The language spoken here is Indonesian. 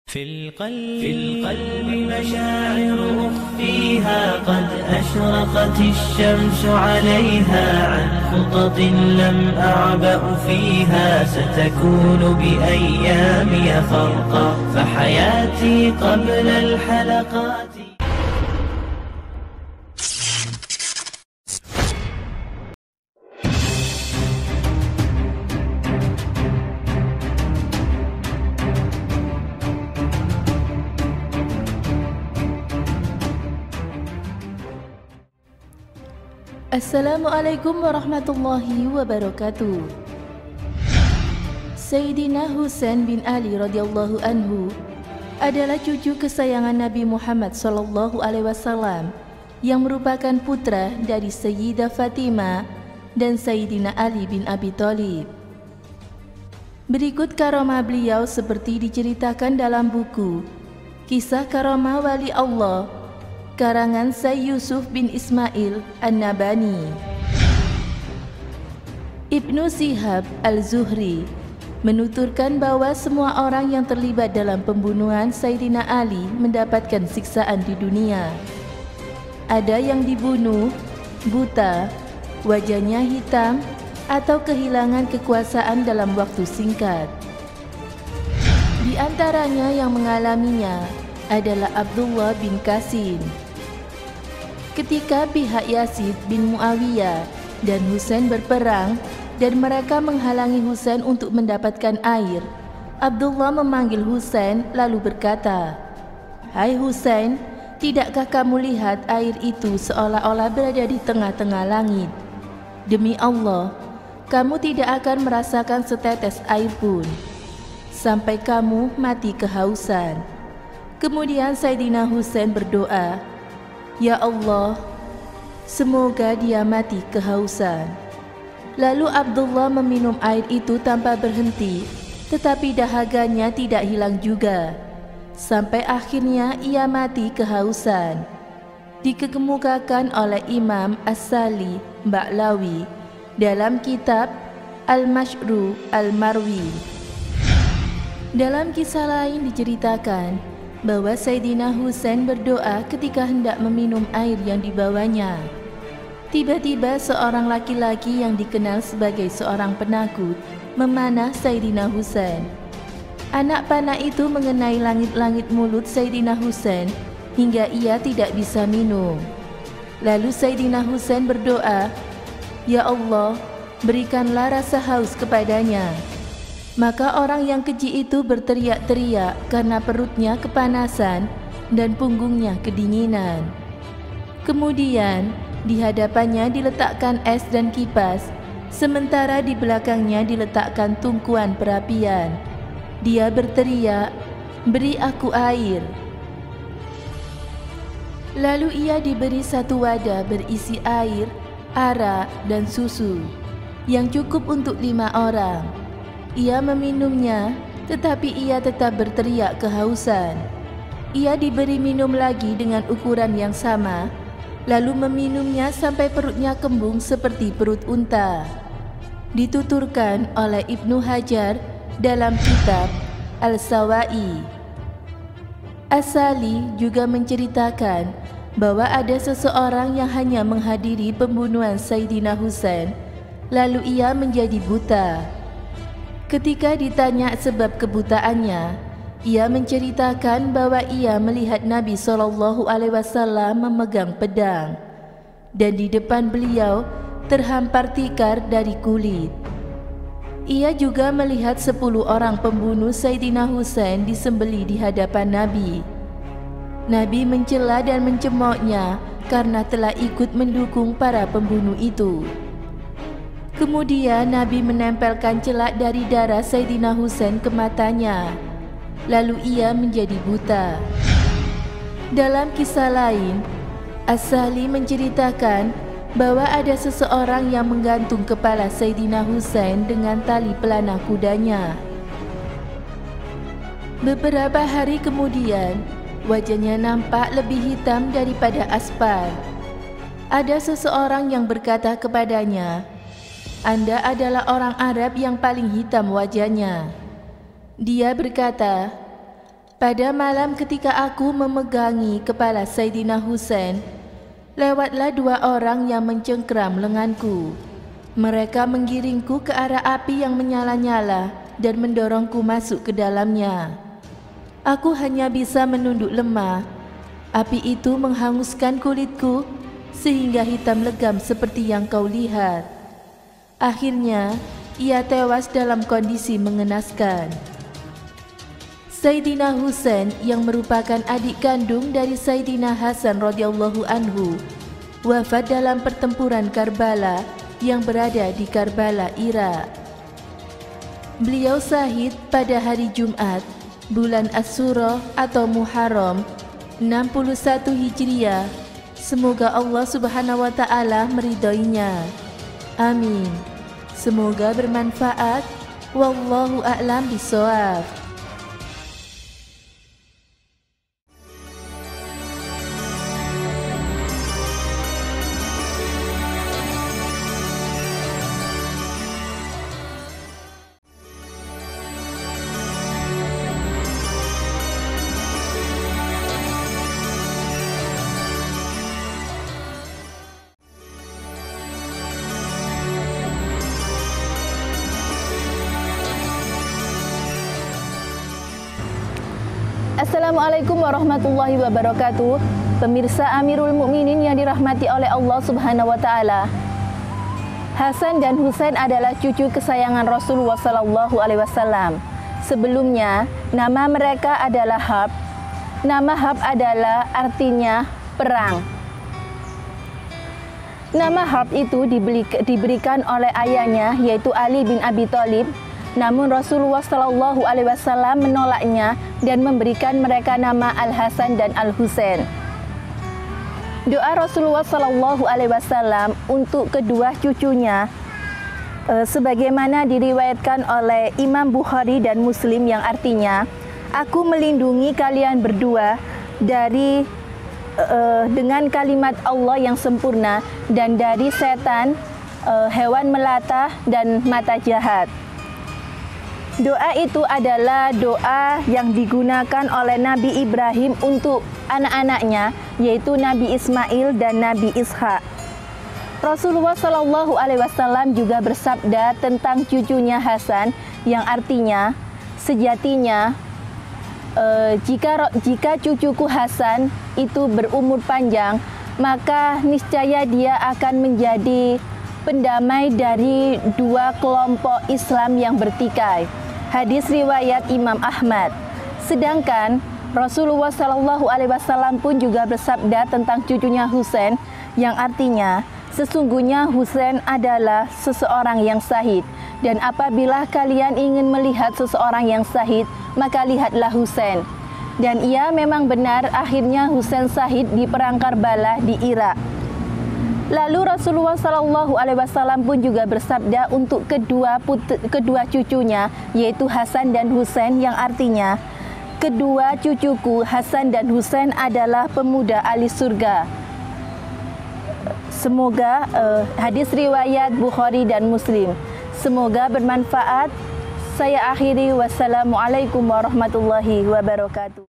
في القلب مشاعر أخفيها قد أشرقت الشمس عليها عن خطط لم أعبأ فيها ستكون بأيامي فرقا فحياتي قبل الحلقات. Assalamualaikum warahmatullahi wabarakatuh. Sayyidina Husain bin Ali radhiyallahu anhu adalah cucu kesayangan Nabi Muhammad sallallahu alaihi wasallam yang merupakan putra dari Sayyidah Fatimah dan Sayyidina Ali bin Abi Thalib. Berikut karamah beliau seperti diceritakan dalam buku Kisah Karamah Wali Allah karangan Syekh Yusuf bin Ismail An-Nabhani. Ibnu Syihab Al-Zuhri menuturkan bahwa semua orang yang terlibat dalam pembunuhan Sayyidina Ali mendapatkan siksaan di dunia. Ada yang dibunuh, buta, wajahnya hitam, atau kehilangan kekuasaan dalam waktu singkat. Di antaranya yang mengalaminya adalah Abdullah bin Qasim. Ketika pihak Yazid bin Muawiyah dan Husain berperang dan mereka menghalangi Husain untuk mendapatkan air, Abdullah memanggil Husain lalu berkata, "Hai Husain, tidakkah kamu lihat air itu seolah-olah berada di tengah-tengah langit? Demi Allah, kamu tidak akan merasakan setetes air pun sampai kamu mati kehausan." Kemudian Sayyidina Husain berdoa, "Ya Allah, semoga dia mati kehausan." Lalu Abdullah meminum air itu tanpa berhenti, tetapi dahaganya tidak hilang juga. Sampai akhirnya ia mati kehausan. Dikemukakan oleh Imam As-Sali Ba'lawi dalam kitab Al-Mashru Al-Marwi. Dalam kisah lain diceritakan bahwa Sayyidina Husain berdoa ketika hendak meminum air yang dibawanya. Tiba-tiba seorang laki-laki yang dikenal sebagai seorang penakut memanah Sayyidina Husain. Anak panah itu mengenai langit-langit mulut Sayyidina Husain hingga ia tidak bisa minum. Lalu Sayyidina Husain berdoa, "Ya Allah, berikanlah rasa haus kepadanya." Maka orang yang keji itu berteriak-teriak karena perutnya kepanasan dan punggungnya kedinginan. Kemudian di hadapannya diletakkan es dan kipas, sementara di belakangnya diletakkan tungkuan perapian. Dia berteriak, "Beri aku air." Lalu ia diberi satu wadah berisi air, arak, dan susu yang cukup untuk 5 orang. Ia meminumnya, tetapi ia tetap berteriak kehausan. Ia diberi minum lagi dengan ukuran yang sama, lalu meminumnya sampai perutnya kembung seperti perut unta. Dituturkan oleh Ibnu Hajar dalam kitab Al-Sawai. As-Sali juga menceritakan bahwa ada seseorang yang hanya menghadiri pembunuhan Sayyidina Husain, lalu ia menjadi buta. Ketika ditanya sebab kebutaannya, ia menceritakan bahwa ia melihat Nabi SAW memegang pedang dan di depan beliau terhampar tikar dari kulit. Ia juga melihat 10 orang pembunuh Sayyidina Husain disembelih di hadapan Nabi. Nabi mencela dan mencemoohnya karena telah ikut mendukung para pembunuh itu. Kemudian Nabi menempelkan celak dari darah Sayyidina Husain ke matanya, lalu ia menjadi buta. Dalam kisah lain, As-Sali menceritakan bahwa ada seseorang yang menggantung kepala Sayyidina Husain dengan tali pelana kudanya. Beberapa hari kemudian, wajahnya nampak lebih hitam daripada aspal. Ada seseorang yang berkata kepadanya, "Anda adalah orang Arab yang paling hitam wajahnya." Dia berkata, Pada malam ketika aku memegangi kepala Saidina Husain, lewatlah dua orang yang mencengkeram lenganku. Mereka menggiringku ke arah api yang menyala-nyala dan mendorongku masuk ke dalamnya. Aku hanya bisa menunduk lemah. Api itu menghanguskan kulitku sehingga hitam legam seperti yang kau lihat. Akhirnya, ia tewas dalam kondisi mengenaskan. Saidina Husain yang merupakan adik kandung dari Saidina Hasan radhiyallahu anhu wafat dalam pertempuran Karbala yang berada di Karbala, Irak. Beliau syahid pada hari Jumat, bulan Asyura atau Muharram 61 Hijriah. Semoga Allah Subhanahu wa taala meridhoinya. Amin. Semoga bermanfaat. Wallahu a'lam bishawab. Assalamualaikum warahmatullahi wabarakatuh. Pemirsa Amirul Mukminin yang dirahmati oleh Allah Subhanahu wa taala. Hasan dan Husain adalah cucu kesayangan Rasulullah sallallahu alaihi wasallam. Sebelumnya, nama mereka adalah Harb. Nama Harb adalah artinya perang. Nama Harb itu diberikan oleh ayahnya yaitu Ali bin Abi Thalib. Namun Rasulullah Shallallahu Alaihi Wasallam menolaknya dan memberikan mereka nama Al-Hasan dan Al-Husain. Doa Rasulullah Shallallahu Alaihi Wasallam untuk kedua cucunya, sebagaimana diriwayatkan oleh Imam Bukhari dan Muslim yang artinya, aku melindungi kalian berdua dari dengan kalimat Allah yang sempurna dan dari setan, hewan melata dan mata jahat. Doa itu adalah doa yang digunakan oleh Nabi Ibrahim untuk anak-anaknya, yaitu Nabi Ismail dan Nabi Ishak. Rasulullah Shallallahu Alaihi Wasallam juga bersabda tentang cucunya Hasan, yang artinya sejatinya jika cucuku Hasan itu berumur panjang, maka niscaya dia akan menjadi pendamai dari dua kelompok Islam yang bertikai. Hadis riwayat Imam Ahmad. Sedangkan Rasulullah Shallallahu Alaihi Wasallam pun juga bersabda tentang cucunya Husain, yang artinya sesungguhnya Husain adalah seseorang yang syahid, dan apabila kalian ingin melihat seseorang yang syahid, maka lihatlah Husain. Dan ia memang benar, akhirnya Husain syahid di perang Karbala di Irak. Lalu Rasulullah Shallallahu Alaihi Wasallam pun juga bersabda untuk kedua cucunya, yaitu Hasan dan Husain, yang artinya kedua cucuku Hasan dan Husain adalah pemuda ahli surga. Semoga hadis riwayat Bukhari dan Muslim. Semoga bermanfaat. Saya akhiri, wassalamualaikum warahmatullahi wabarakatuh.